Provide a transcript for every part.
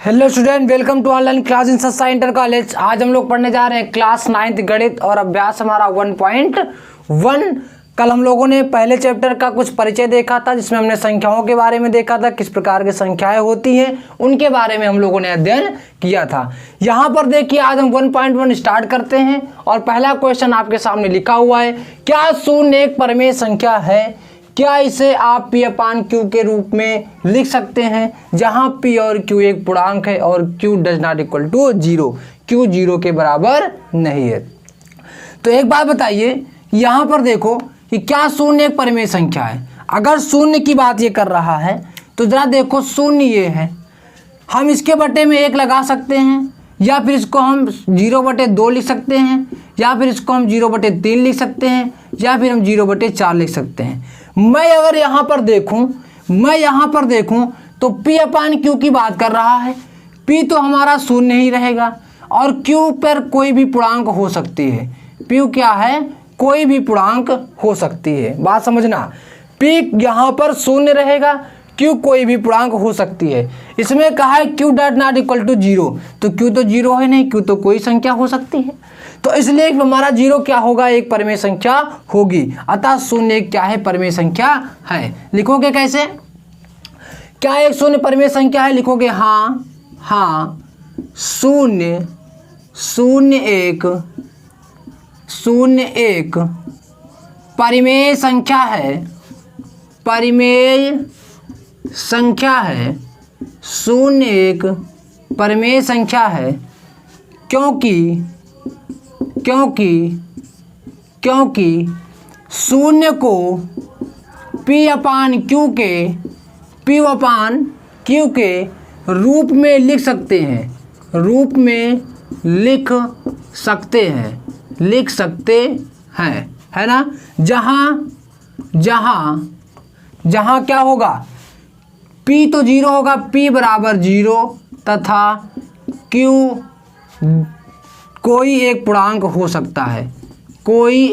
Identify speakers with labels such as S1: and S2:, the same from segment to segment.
S1: Hello student, welcome to online class in Sasta inter college. आज हम लोग पढ़ने जा रहे हैं क्लास 9th गणित और अभ्यास हमारा 1.1। कल हम लोगों ने पहले चैप्टर का कुछ परिचय देखा था, जिसमें हमने संख्याओं के बारे में देखा था, किस प्रकार की संख्याएं होती हैं उनके बारे में हम लोगों ने अध्ययन किया था। यहाँ पर देखिए आज हम 1.1 स्टार्ट करते हैं और पहला क्वेश्चन आपके सामने लिखा हुआ है, क्या शून्य एक परिमेय संख्या है? क्या इसे आप P/Q के रूप में लिख सकते हैं, जहां P और Q एक पूर्णांक है और Q does not equal to 0, Q 0 के बराबर नहीं है। तो एक बात बताइए, यहाँ पर देखो कि क्या शून्य एक परिमेय संख्या है? अगर शून्य की बात ये कर रहा है तो जरा देखो, शून्य ये है, हम इसके बटे में 1 लगा सकते हैं, या फिर इसको हम 0/2 लिख सकते हैं, या फिर इसको हम 0/3 लिख सकते हैं, या फिर हम 0/4 लिख सकते हैं। मैं अगर यहाँ पर देखूं तो P/Q की बात कर रहा है। P तो हमारा शून्य ही रहेगा और Q पर कोई भी पूर्णांक हो सकती है। Q क्या है? कोई भी पूर्णांक हो सकती है। बात समझना, P यहाँ पर शून्य रहेगा, Q कोई भी पूर्णांक हो सकती है। इसमें कहा है Q dot not equal to 0, तो Q तो 0 है नहीं, Q तो कोई संख्या हो सकती है, तो इसलिए हमारा 0 क्या होगा? एक परिमेय संख्या होगी। अतः शून्य क्या है? परिमेय संख्या है। लिखोगे कैसे? क्या एक शून्य परिमेय संख्या है? लिखोगे हाँ शून्य एक परिमेय संख्या है। शून्य एक परिमेय संख्या है क्योंकि शून्य को P/Q के रूप में लिख सकते हैं, है ना। जहां क्या होगा? P तो 0 होगा, P बराबर 0 तथा Q कोई एक पूर्णांक हो सकता है। कोई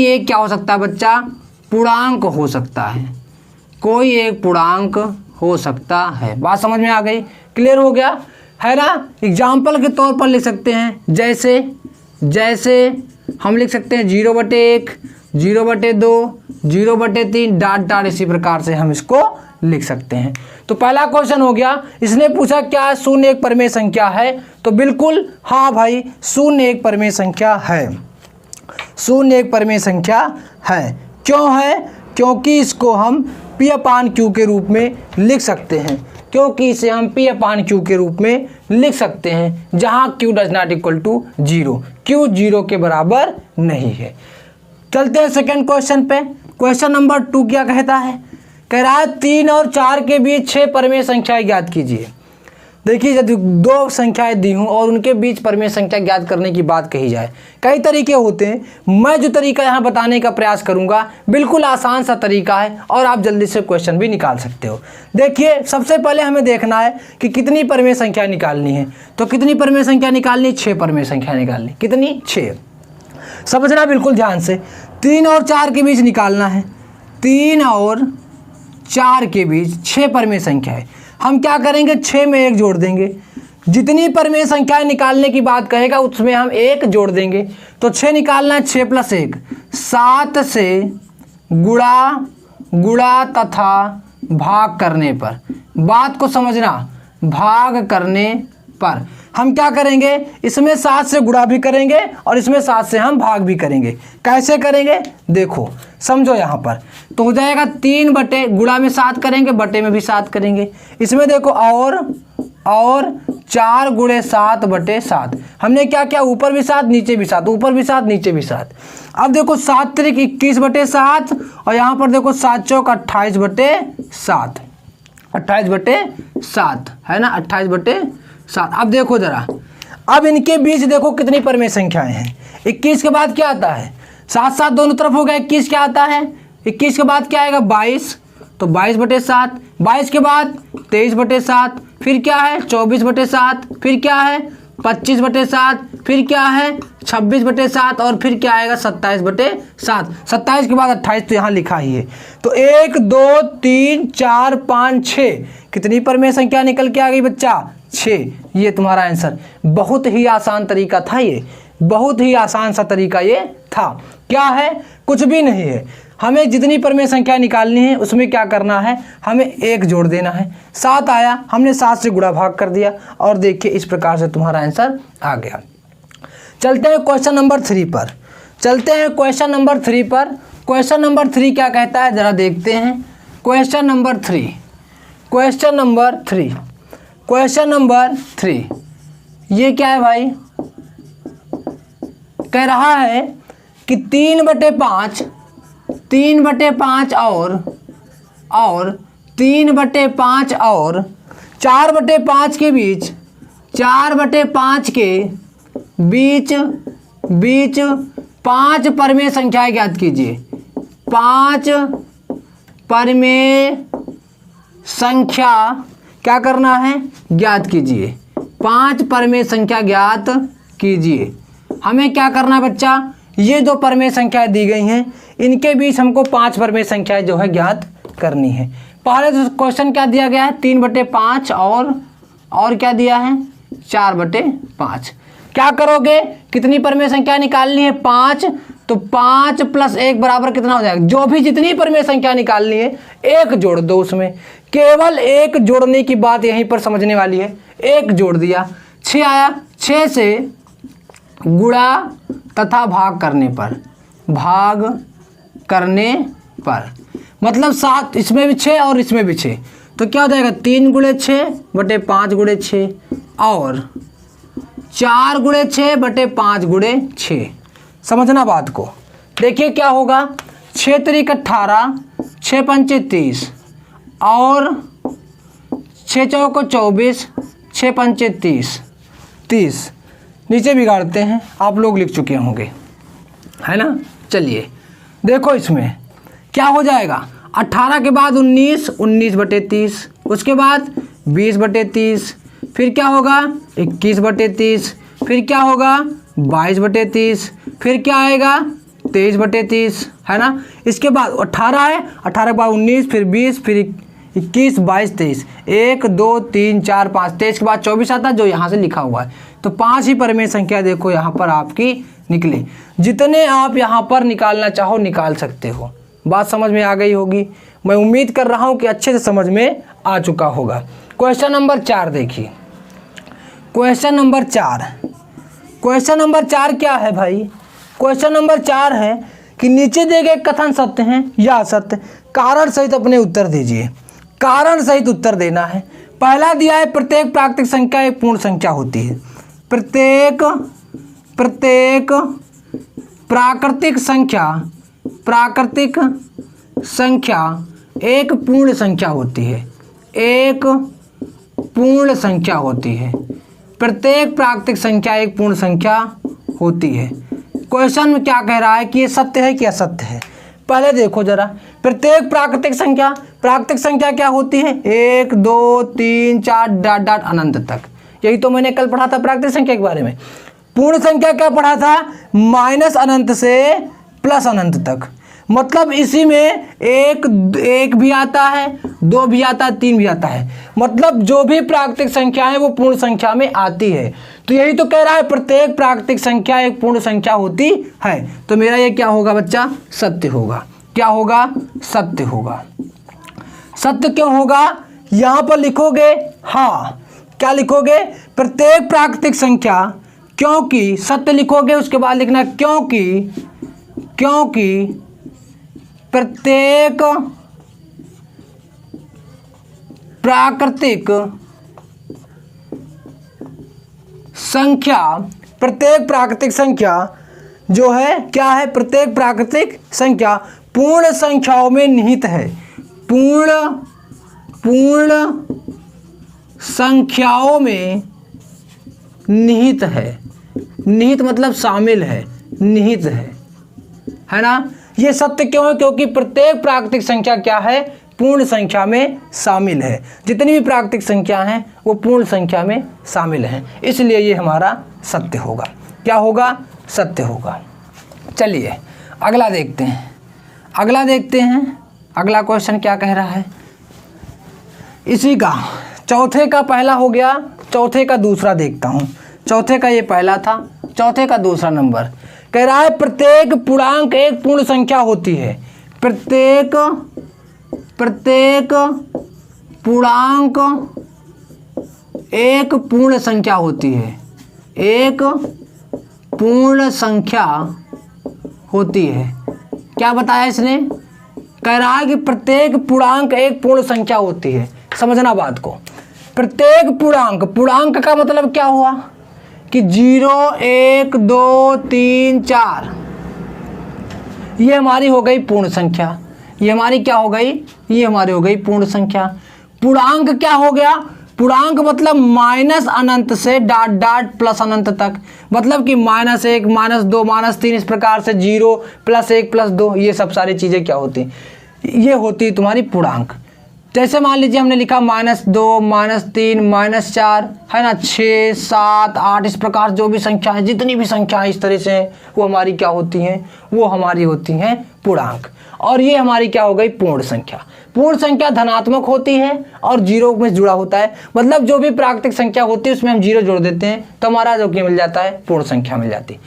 S1: एक क्या हो सकता है बच्चा? पूर्णांक हो सकता है। कोई एक पूर्णांक हो सकता है। बात समझ में आ गई? क्लियर हो गया है ना। एग्जाम्पल के तौर पर लिख सकते हैं, जैसे हम लिख सकते हैं 0/1, 0/2, 0/3 डॉट इसी प्रकार से हम इसको लिख सकते हैं। तो पहला क्वेश्चन हो गया। इसने पूछा क्या शून्य एक परिमेय संख्या है? तो बिल्कुल हाँ भाई, शून्य एक परिमेय संख्या है। शून्य एक परिमेय संख्या है। क्यों है? क्योंकि इसको हम P/Q के रूप में लिख सकते हैं। P/Q के रूप में लिख सकते हैं, जहां Q does not equal to 0, Q 0 के बराबर नहीं है। चलते हैं सेकंड क्वेश्चन पे। क्वेश्चन नंबर 2 क्या कहता है? कह रहा है 3 और 4 के बीच 6 परिमेय संख्याएं ज्ञात कीजिए। देखिए, यदि 2 संख्याएं दी हूं और उनके बीच परिमेय संख्या ज्ञात करने की बात कही जाए, कई तरीके होते हैं। मैं जो तरीका यहाँ बताने का प्रयास करूंगा बिल्कुल आसान सा तरीका है और आप जल्दी से क्वेश्चन भी निकाल सकते हो। देखिए, सबसे पहले हमें देखना है कि कितनी परिमेय संख्या निकालनी है। तो कितनी परिमेय संख्या निकालनी? 6 परिमेय संख्या निकालनी। कितनी? 6। समझना बिल्कुल ध्यान से। 3 और 4 के बीच निकालना है। 3 और 4 के बीच 6 परिमेय संख्या है। हम क्या करेंगे? 6 में 1 जोड़ देंगे। जितनी परिमेय संख्याएं निकालने की बात कहेगा उसमें हम 1 जोड़ देंगे। तो 6 निकालना है, 6 + 1 7 से गुणा तथा भाग करने पर। बात को समझना, भाग करने पर हम क्या करेंगे? इसमें 7 से गुणा भी करेंगे और इसमें 7 से हम भाग भी करेंगे। कैसे करेंगे? देखो समझो, यहाँ पर तो हो जाएगा 3 बटे, गुणा में 7 करेंगे, बटे में भी 7 करेंगे। इसमें देखो और 4 × 7/7। हमने क्या किया? ऊपर भी 7 नीचे भी 7, ऊपर भी 7 नीचे भी 7। अब देखो 7 × 3 = 21/7 और यहाँ पर देखो 7 × 4 = 28/7। 28/7 है ना, 28/7। अब देखो जरा, अब इनके बीच देखो कितनी परिमेय संख्याएं हैं। 21 के बाद क्या आता है? 7 7 दोनों तरफ हो गया। 21 क्या आता है? 21 के बाद क्या आएगा? 22, तो 22/7। 22 के बाद 23/7, फिर क्या है? 24/7, फिर क्या है? 25/7, फिर क्या है 26/7 और फिर क्या आएगा 27/7। 27 के बाद 28 तो यहाँ लिखा ही है। तो 1 2 3 4 5 6 कितनी परमेय संख्या निकल के आ गई बच्चा? 6। ये तुम्हारा आंसर। बहुत ही आसान तरीका था ये, बहुत ही आसान सा तरीका ये था। क्या है? कुछ भी नहीं है। हमें जितनी परमेय संख्या निकालनी है उसमें क्या करना है, हमें 1 जोड़ देना है। 7 आया, हमने 7 से गुणा भाग कर दिया और देखिए इस प्रकार से तुम्हारा आंसर आ गया। चलते हैं क्वेश्चन नंबर 3 पर। चलते हैं क्वेश्चन नंबर 3 पर। क्वेश्चन नंबर 3 क्या कहता है जरा देखते हैं। Question number 3, question number 3, question number 3 ये क्या है भाई? कह रहा है कि 3/5 3/5 और 3/5 और 4/5 के बीच 4/5 के बीच 5 परमेय संख्याएं ज्ञात कीजिए। 5 परमेय संख्या क्या करना है? ज्ञात कीजिए। 5 परमेय संख्या ज्ञात कीजिए। हमें क्या करना है बच्चा? ये जो परमेय संख्याएं दी गई हैं इनके बीच हमको 5 परमेय संख्याएं जो है ज्ञात करनी है। पहले तो क्वेश्चन क्या दिया गया है? 3/5 और क्या दिया है? 4/5। क्या करोगे? कितनी परमेय संख्या निकालनी है? 5। तो 5 + 1 बराबर कितना हो जाएगा? जो भी जितनी परमेय संख्या निकालनी है 1 जोड़ दो उसमें। केवल 1 जोड़ने की बात यहीं पर समझने वाली है। 1 जोड़ दिया, 6 आया। 6 से गुणा तथा भाग करने पर मतलब 7, इसमें भी 6 और इसमें भी 6, तो क्या हो जाएगा? 3 × 6/5 × 6 और 4 × 6/5 × 6। समझना बात को। देखिए क्या होगा? 6 × 18, 6 × 30 और 6 × 24, 6 × 30। नीचे बिगाड़ते हैं, आप लोग लिख चुके होंगे है ना। चलिए देखो इसमें क्या हो जाएगा? 18 के बाद 19, 19/30, उसके बाद 20/30, फिर क्या होगा? 21/30, फिर क्या होगा? 22/30, फिर क्या आएगा? 23/30 है ना। इसके बाद 18 है, 18 के बाद 19, फिर 20, फिर 21, 22, 23, 1 2 3 4 5, 23 के बाद 24 आता है जो यहाँ से लिखा हुआ है। तो 5 ही परमेय संख्या देखो यहाँ पर आपकी निकले। जितने आप यहाँ पर निकालना चाहो निकाल सकते हो। बात समझ में आ गई होगी। मैं उम्मीद कर रहा हूँ कि अच्छे से समझ में आ चुका होगा। क्वेश्चन नंबर 4 देखिए। क्वेश्चन नंबर 4, क्वेश्चन नंबर 4 क्या है भाई? क्वेश्चन नंबर 4 है कि नीचे दिए गए कथन सत्य हैं या असत्य, कारण सहित अपने उत्तर दीजिए। कारण सहित उत्तर देना है। पहला दिया है प्रत्येक प्राकृतिक संख्या एक पूर्ण संख्या होती है। प्रत्येक प्राकृतिक संख्या एक पूर्ण संख्या होती है। एक पूर्ण संख्या होती है। प्रत्येक प्राकृतिक संख्या एक पूर्ण संख्या होती है। क्वेश्चन में क्या कह रहा है कि ये सत्य है कि असत्य है? पहले देखो जरा, प्रत्येक प्राकृतिक संख्या क्या होती है? 1 2 3 4 ... अनंत तक। यही तो मैंने कल पढ़ा था प्राकृतिक संख्या के बारे में। पूर्ण संख्या क्या पढ़ा था? -अनंत से +अनंत तक। मतलब इसी में एक भी आता है, 2 भी आता है, 3 भी आता है। मतलब जो भी प्राकृतिक संख्या है वो पूर्ण संख्या में आती है। तो यही तो कह रहा है प्रत्येक प्राकृतिक संख्या एक पूर्ण संख्या होती है। तो मेरा ये क्या होगा बच्चा? सत्य होगा। क्या होगा? सत्य होगा। सत्य क्यों होगा? यहां पर लिखोगे हाँ, क्या लिखोगे? प्रत्येक प्राकृतिक संख्या, क्योंकि सत्य लिखोगे, उसके बाद लिखना क्योंकि प्रत्येक प्राकृतिक संख्या जो है क्या है? प्रत्येक प्राकृतिक संख्या पूर्ण संख्याओं में निहित है। पूर्ण संख्याओं में निहित है। निहित मतलब शामिल है, निहित है ना। ये सत्य क्यों है? क्योंकि प्रत्येक प्राकृतिक संख्या क्या है? पूर्ण संख्या में शामिल है। जितनी भी प्राकृतिक संख्या हैं वो पूर्ण संख्या में शामिल हैं, इसलिए ये हमारा सत्य होगा। क्या होगा? सत्य होगा। चलिए अगला देखते हैं। अगला क्वेश्चन क्या कह रहा है। इसी का चौथे का पहला हो गया, चौथे का दूसरा देखता हूँ। चौथे का ये पहला था, चौथे का दूसरा नंबर कह रहा है प्रत्येक पूर्णांक एक पूर्ण संख्या होती है। प्रत्येक पूर्णांक एक पूर्ण संख्या होती है। एक पूर्ण संख्या होती है। क्या बताया इसने? कह रहा है कि प्रत्येक पूर्णांक एक पूर्ण संख्या होती है। समझना बात को। प्रत्येक पूर्णांक का मतलब क्या हुआ कि 0, 1, 2, 3, 4 ये हमारी हो गई पूर्ण संख्या। ये हमारी क्या हो गई? ये हमारी हो गई पूर्ण संख्या। पूर्णांक क्या हो गया? पूर्णांक मतलब माइनस अनंत से डॉट डॉट प्लस अनंत तक, मतलब कि -1, -2, -3 इस प्रकार से 0 +1 +2 ये सब सारी चीज़ें क्या होती हैं? ये होती है तुम्हारी पूर्णांक। जैसे मान लीजिए हमने लिखा -2, -3, -4 है ना, 6, 7, 8 इस प्रकार जो भी संख्या है, जितनी भी संख्या है इस तरह से वो हमारी क्या होती हैं? वो हमारी होती हैं पूर्णांक। और ये हमारी क्या हो गई? पूर्ण संख्या। पूर्ण संख्या धनात्मक होती है और 0 में जुड़ा होता है, मतलब जो भी प्राकृतिक संख्या होती है उसमें हम 0 जोड़ देते हैं तो हमारा जो कि मिल जाता है पूर्ण संख्या मिल जाती है।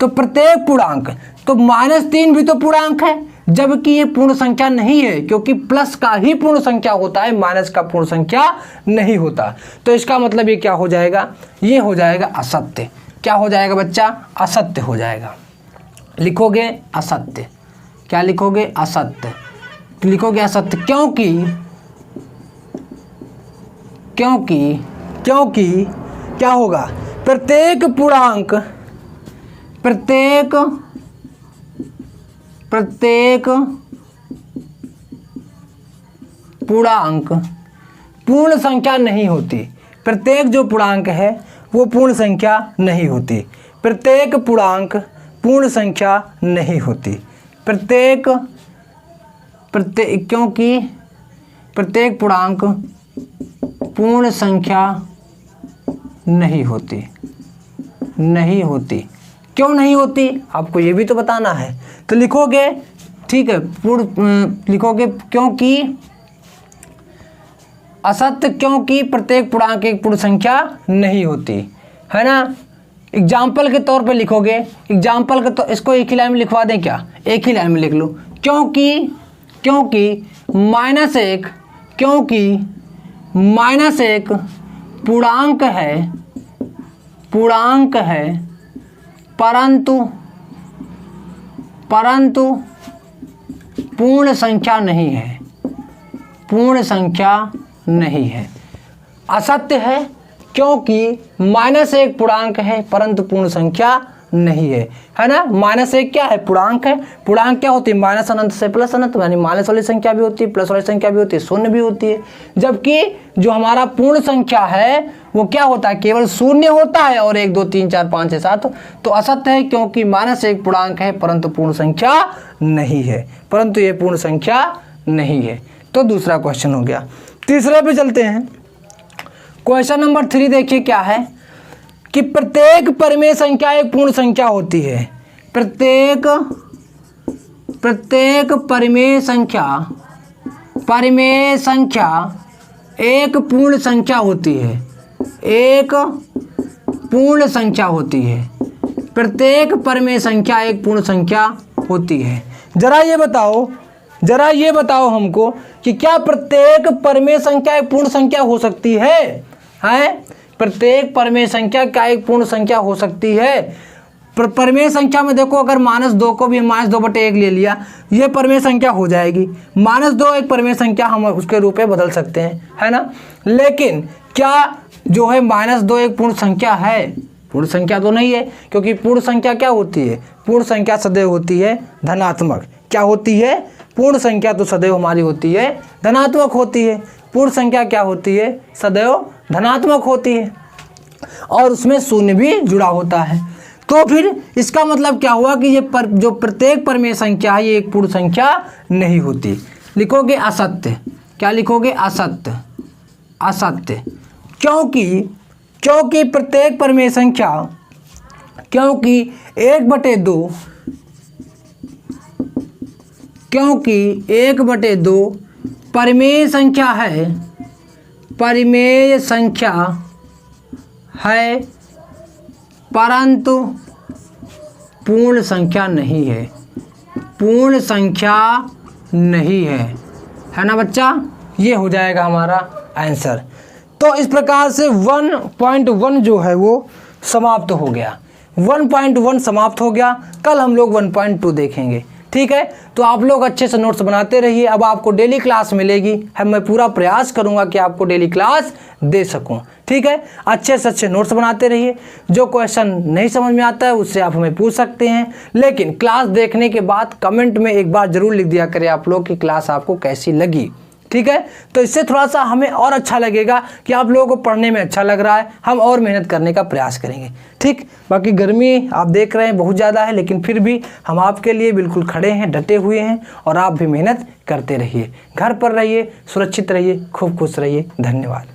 S1: तो प्रत्येक पूर्णांक, तो -3 भी तो पूर्णांक है, जबकि ये पूर्ण संख्या नहीं है, क्योंकि प्लस का ही पूर्ण संख्या होता है, माइनस का पूर्ण संख्या नहीं होता। तो इसका मतलब ये क्या हो जाएगा? ये हो जाएगा असत्य। क्या हो जाएगा बच्चा? असत्य हो जाएगा। लिखोगे असत्य। क्या लिखोगे? असत्य। लिखोगे असत्य क्योंकि क्या होगा? प्रत्येक पूर्णांक पूर्ण संख्या नहीं होती। प्रत्येक जो पूर्णांक है वो पूर्ण संख्या नहीं होती। प्रत्येक पूर्णांक पूर्ण संख्या नहीं होती। क्योंकि प्रत्येक पूर्णांक पूर्ण संख्या नहीं होती। क्यों नहीं होती? आपको ये भी तो बताना है। तो लिखोगे, ठीक है, लिखोगे क्योंकि असत्य, क्योंकि प्रत्येक पूर्णांक एक पूर्ण संख्या नहीं होती है ना। एग्जाम्पल के तौर पे लिखोगे, एग्जाम्पल के तो इसको एक ही लाइन में लिखवा दें क्या? एक ही लाइन में लिख लो। क्योंकि -1 पूर्णांक है परंतु पूर्ण संख्या नहीं है। असत्य है क्योंकि -1 पूर्णांक है परंतु पूर्ण संख्या नहीं है ना। -1 क्या है? पूर्णांक है। पूर्णांक क्या होती है? माइनस अनंत से प्लस अनंत, यानी माइनस वाली संख्या भी होती है, प्लस वाली संख्या भी होती है, शून्य भी होती है। जबकि जो हमारा पूर्ण संख्या है वो क्या होता है? केवल शून्य होता है और 1, 2, 3, 4, 5, 6, 7। तो असत्य है क्योंकि -1 पूर्णांक है परंतु पूर्ण संख्या नहीं है, परंतु ये पूर्ण संख्या नहीं है। तो दूसरा क्वेश्चन हो गया। तीसरे पे चलते हैं। क्वेश्चन नंबर 3 देखिए क्या है कि प्रत्येक परिमेय संख्या एक पूर्ण संख्या होती है। प्रत्येक परिमेय संख्या एक पूर्ण संख्या होती है। एक पूर्ण संख्या होती है। प्रत्येक परिमेय संख्या एक पूर्ण संख्या होती है। जरा ये बताओ हमको कि क्या प्रत्येक परिमेय संख्या एक पूर्ण संख्या हो सकती है? प्रत्येक परिमेय संख्या क्या एक पूर्ण संख्या हो सकती है? परिमेय संख्या में देखो, अगर -2 को भी -2/1 ले लिया, ये परिमेय संख्या हो जाएगी। -2 एक परिमेय संख्या हम उसके रूप में बदल सकते हैं, है ना। लेकिन क्या जो है -2 एक पूर्ण संख्या है? पूर्ण संख्या तो नहीं है, क्योंकि पूर्ण संख्या क्या होती है? पूर्ण संख्या सदैव होती है धनात्मक। क्या होती है? पूर्ण संख्या तो सदैव हमारी होती है धनात्मक होती है। पूर्ण संख्या क्या होती है? सदैव धनात्मक होती है और उसमें शून्य भी जुड़ा होता है। तो फिर इसका मतलब क्या हुआ कि ये जो प्रत्येक परिमेय संख्या है ये एक पूर्ण संख्या नहीं होती। लिखोगे असत्य। क्या लिखोगे? असत्य। असत्य। क्योंकि प्रत्येक परिमेय संख्या, क्योंकि 1/2, क्योंकि 1/2 परिमेय संख्या है, परिमेय संख्या है, परंतु पूर्ण संख्या नहीं है, पूर्ण संख्या नहीं है ना बच्चा? ये हो जाएगा हमारा आंसर। तो इस प्रकार से 1.1 जो है वो समाप्त हो गया। 1.1 समाप्त हो गया। कल हम लोग 1.2 देखेंगे। ठीक है, तो आप लोग अच्छे से नोट्स बनाते रहिए। अब आपको डेली क्लास मिलेगी, मैं पूरा प्रयास करूंगा कि आपको डेली क्लास दे सकूं। ठीक है, अच्छे से अच्छे नोट्स बनाते रहिए। जो क्वेश्चन नहीं समझ में आता है उससे आप हमें पूछ सकते हैं, लेकिन क्लास देखने के बाद कमेंट में एक बार जरूर लिख दिया करें आप लोग कि क्लास आपको कैसी लगी। ठीक है, तो इससे थोड़ा सा हमें और अच्छा लगेगा कि आप लोगों को पढ़ने में अच्छा लग रहा है, हम और मेहनत करने का प्रयास करेंगे। ठीक, बाकी गर्मी आप देख रहे हैं बहुत ज़्यादा है, लेकिन फिर भी हम आपके लिए बिल्कुल खड़े हैं, डटे हुए हैं, और आप भी मेहनत करते रहिए। घर पर रहिए, सुरक्षित रहिए, खूब खुश रहिए। धन्यवाद।